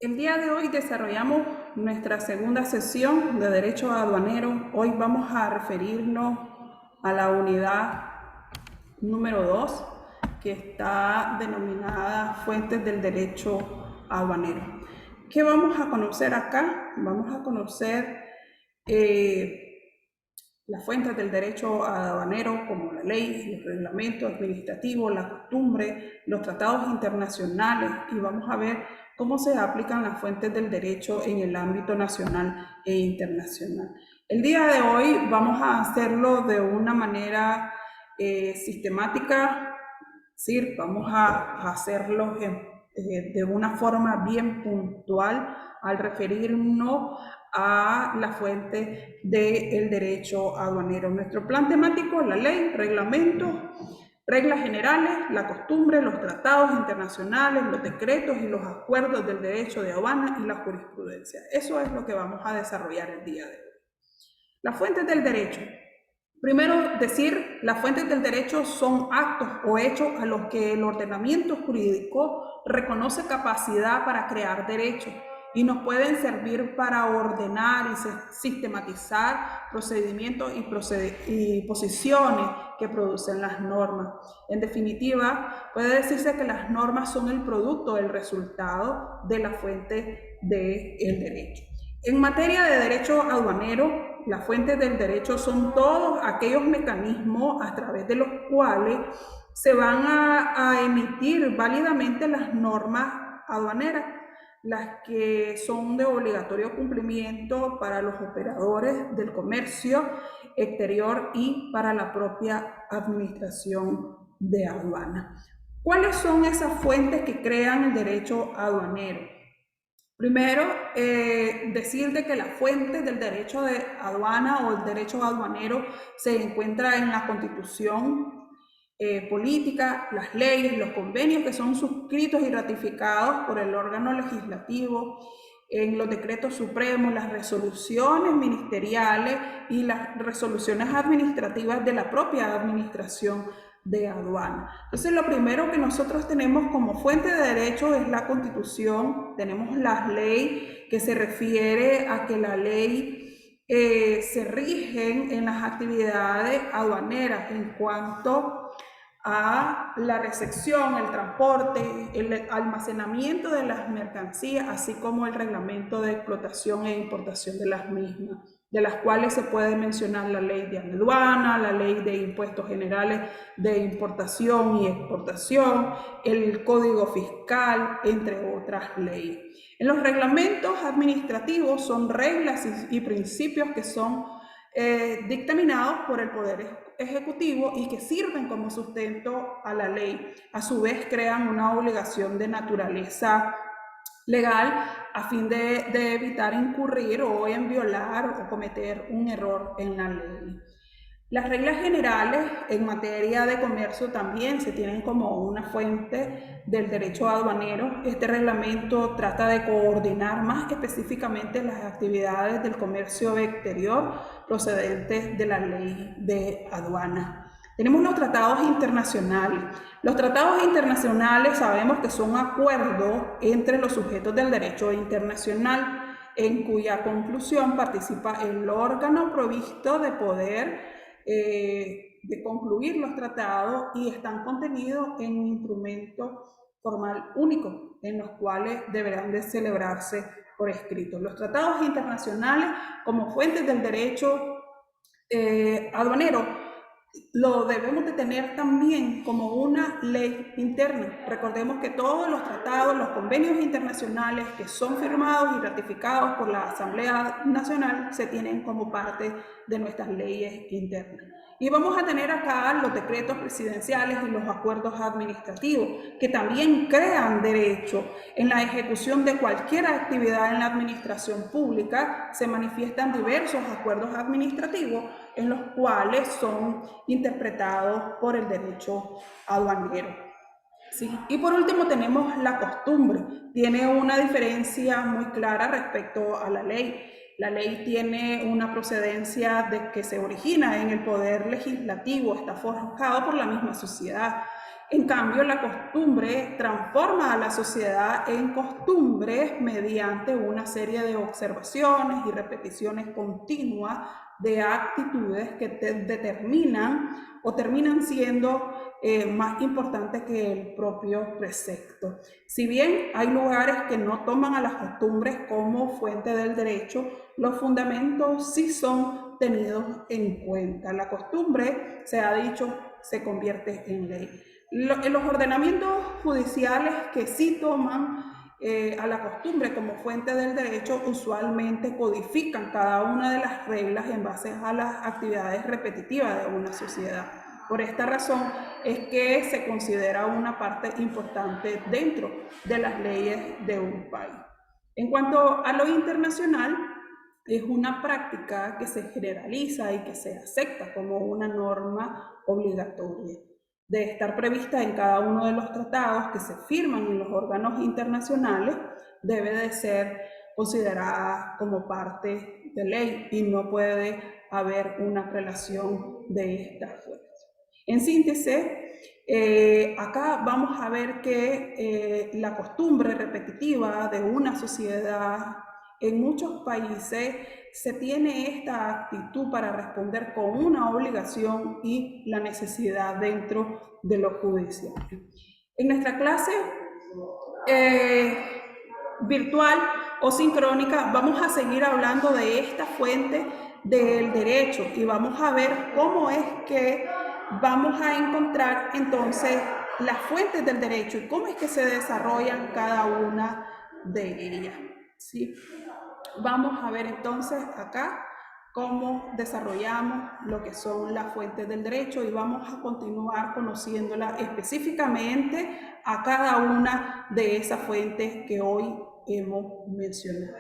El día de hoy desarrollamos nuestra segunda sesión de Derecho Aduanero. Hoy vamos a referirnos a la unidad número 2, que está denominada Fuentes del Derecho Aduanero. ¿Qué vamos a conocer acá? Vamos a conocer las fuentes del derecho aduanero, como la ley, los reglamentos administrativos, la costumbre, los tratados internacionales, y vamos a ver cómo se aplican las fuentes del derecho en el ámbito nacional e internacional. El día de hoy vamos a hacerlo de una manera sistemática, ¿sí? Vamos a hacerlo de una forma bien puntual al referirnos a la fuente del derecho aduanero. Nuestro plan temático, la ley, reglamentos, reglas generales, la costumbre, los tratados internacionales, los decretos y los acuerdos del derecho de aduana y la jurisprudencia. Eso es lo que vamos a desarrollar el día de hoy. Las fuentes del derecho. Primero, decir, las fuentes del derecho son actos o hechos a los que el ordenamiento jurídico reconoce capacidad para crear derechos y nos pueden servir para ordenar y sistematizar procedimientos y posiciones que producen las normas. En definitiva, puede decirse que las normas son el producto, el resultado de la fuente del derecho. En materia de derecho aduanero, las fuentes del derecho son todos aquellos mecanismos a través de los cuales se van a emitir válidamente las normas aduaneras, las que son de obligatorio cumplimiento para los operadores del comercio exterior y para la propia administración de aduana. ¿Cuáles son esas fuentes que crean el derecho aduanero? Primero, decir de que la fuente del derecho de aduana o el derecho aduanero se encuentra en la Constitución política, las leyes, los convenios que son suscritos y ratificados por el órgano legislativo, en los decretos supremos, las resoluciones ministeriales y las resoluciones administrativas de la propia administración de aduana. Entonces, lo primero que nosotros tenemos como fuente de derecho es la Constitución. Tenemos la ley, que se refiere a que la ley se rigen en las actividades aduaneras en cuanto a la recepción, el transporte, el almacenamiento de las mercancías, así como el reglamento de explotación e importación de las mismas, de las cuales se puede mencionar la ley de aduana, la ley de impuestos generales de importación y exportación, el código fiscal, entre otras leyes. En los reglamentos administrativos son reglas y principios que son dictaminados por el Poder Ejecutivo y que sirven como sustento a la ley. A su vez, crean una obligación de naturaleza legal a fin de evitar incurrir o en violar o cometer un error en la ley. Las reglas generales en materia de comercio también se tienen como una fuente del derecho aduanero. Este reglamento trata de coordinar más específicamente las actividades del comercio exterior procedentes de la ley de aduana. Tenemos los tratados internacionales. Los tratados internacionales sabemos que son acuerdos entre los sujetos del derecho internacional, en cuya conclusión participa el órgano provisto de poder de concluir los tratados y están contenidos en un instrumento formal único, en los cuales deberán de celebrarse por escrito. Los tratados internacionales como fuentes del derecho aduanero lo debemos de tener también como una ley interna. Recordemos que todos los tratados, los convenios internacionales que son firmados y ratificados por la Asamblea Nacional se tienen como parte de nuestras leyes internas. Y vamos a tener acá los decretos presidenciales y los acuerdos administrativos, que también crean derecho. En la ejecución de cualquier actividad en la administración pública se manifiestan diversos acuerdos administrativos en los cuales son interpretados por el derecho aduanero. Sí. Y por último tenemos la costumbre. Tiene una diferencia muy clara respecto a la ley. La ley tiene una procedencia de que se origina en el poder legislativo, está forjado por la misma sociedad. En cambio, la costumbre transforma a la sociedad en costumbres mediante una serie de observaciones y repeticiones continuas de actitudes que determinan o terminan siendo más importantes que el propio precepto. Si bien hay lugares que no toman a las costumbres como fuente del derecho, los fundamentos sí son tenidos en cuenta. La costumbre, se ha dicho, se convierte en ley. Los ordenamientos judiciales que sí toman a la costumbre como fuente del derecho usualmente codifican cada una de las reglas en base a las actividades repetitivas de una sociedad. Por esta razón es que se considera una parte importante dentro de las leyes de un país. En cuanto a lo internacional, es una práctica que se generaliza y que se acepta como una norma obligatoria. De estar prevista en cada uno de los tratados que se firman en los órganos internacionales, debe de ser considerada como parte de ley y no puede haber una relación de esta fuerza. En síntesis, acá vamos a ver que la costumbre repetitiva de una sociedad en muchos países se tiene esta actitud para responder con una obligación y la necesidad dentro de lo judicial. En nuestra clase virtual o sincrónica vamos a seguir hablando de esta fuente del derecho y vamos a ver cómo es que vamos a encontrar entonces las fuentes del derecho y cómo es que se desarrollan cada una de ellas, ¿sí? Vamos a ver entonces acá cómo desarrollamos lo que son las fuentes del derecho y vamos a continuar conociéndolas específicamente a cada una de esas fuentes que hoy hemos mencionado.